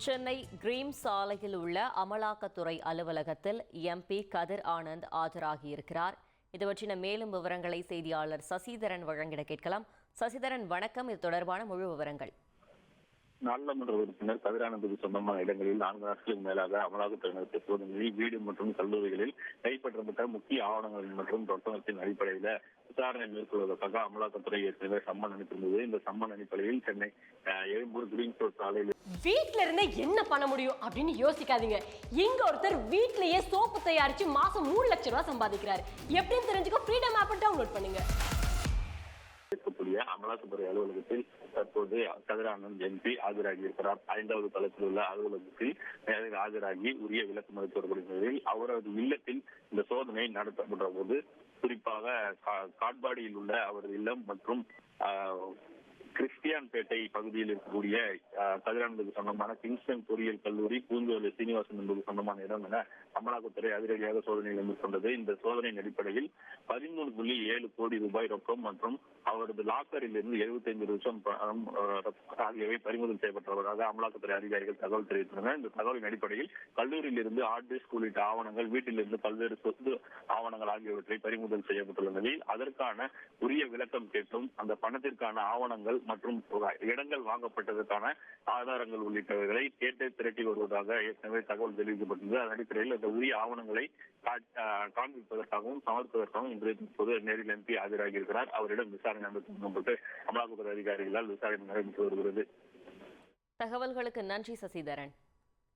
Chennai cream சாலையில் உள்ள அமலாக்கத்துறை அலுவலகத்தில் எம்பி கதிர் ஆனந்த் ஆஜராகியிருக்கிறார். இது பற்றின மேலும் விவரங்களை செய்தியாளர் சசிதரன் வழங்கிட கேட்கலாம். சசிதரன், வணக்கம். இது தொடர்பான முழு விவரங்கள். நாடாளுமன்ற உறுப்பினர் கதிர் ஆனந்துக்கு சொந்தமான இடங்களில் 4 நாட்களுக்கு மேலாக அமலாக்கத்துறை நடத்திய சோதனைகளில் வீடு மற்றும் கல்லூரிகளில் கைப்பற்றப்பட்ட முக்கிய ஆவணங்கள் மற்றும் தொட்டத்தின் அடிப்படையில் விசாரணை மேற்கொள்வதற்காக அமலாக்கத்துறை ஏற்கனவே சம்மன் அனுப்பியிருந்தது. இந்த சம்மன் அடிப்படையில் சென்னை எழும்பூர் கிரீன் சாலையில் வீட்டுல இருந்தே என்ன பண்ண முடியும் அப்படின்னு யோசிக்காதீங்க. இங்க ஒருத்தர் வீட்லயே சோப்பு தயாரிச்சு மாசம் 3 லட்சம் ரூபாய் சம்பாதிக்கிறார். எப்படின்னு தெரிஞ்சுக்க ஃப்ரீடம் ஆப் டவுன்லோட் பண்ணுங்க. அமலாக்கத்துறை அலுவலகத்தில் தற்போது கதிர் ஆனந்த் எம்பி ஆஜராகியிருக்கிறார். 5வது தளத்தில் உள்ள அலுவலகத்தில் ஆஜராகி உரிய விளக்கம் அளித்து வரப்படுகிறது. அவரது இல்லத்தில் இந்த சோதனை நடத்தப்பட்ட போது குறிப்பாக காட்பாடியில் உள்ள அவரது இல்லம் மற்றும் கிறிஸ்டியான்பேட்டை பகுதியில் இருக்கக்கூடிய கதிர் ஆனந்துக்கு சொந்தமான கிங்ஸ்டன் பொறியியல் கல்லூரி, பூஞ்சோலை சீனிவாசன் என்பது சொந்தமான இடம் என அமலாக்கத்துறை அதிரடியாக சோதனைகளை மேற்கொண்டது. இந்த சோதனையின் அடிப்படையில் 13.7 கோடி ரூபாய் ரொக்கம் மற்றும் அவரது லாக்கரில் இருந்து 75 லட்சம் ஆகியவை பறிமுதல் செய்யப்பட்டவர்களாக அமலாக்கத்துறை அதிகாரிகள் தகவல் தெரிவித்தனர். இந்த தகவலின் அடிப்படையில் கல்லூரியில் இருந்து ஹார்ட் டிஸ்க் உள்ளிட்ட ஆவணங்கள், வீட்டிலிருந்து பல்வேறு சொத்து ஆவணங்கள் ஆகியவற்றை பறிமுதல் செய்யப்பட்டுள்ள நிலையில் அதற்கான உரிய விளக்கம் கேட்டும் அந்த பணத்திற்கான ஆவணங்கள் மற்றும் இடங்கள் வாங்கப்பட்டதற்கான ஆதாரங்கள் உள்ளிட்டவைகளை கேட்டு திரட்டி வருவதாக ஏற்கனவே தகவல் தெரிவிக்கப்பட்டது. அதன் அடிப்படையில் அந்த உரிய ஆவணங்களை காண்பிப்பதற்காகவும் சமர்ப்பதற்காகவும் இன்று இப்போது நேரில் எம்பி ஆஜராகியிருக்கிறார். அவரிடம் விசாரணை நடத்தப்பட்டு அமலாக்கத்துறை அதிகாரிகளால் விசாரணை நடைபெற்று வருகிறது. தகவல்களுக்கு நன்றி சசிதரன்.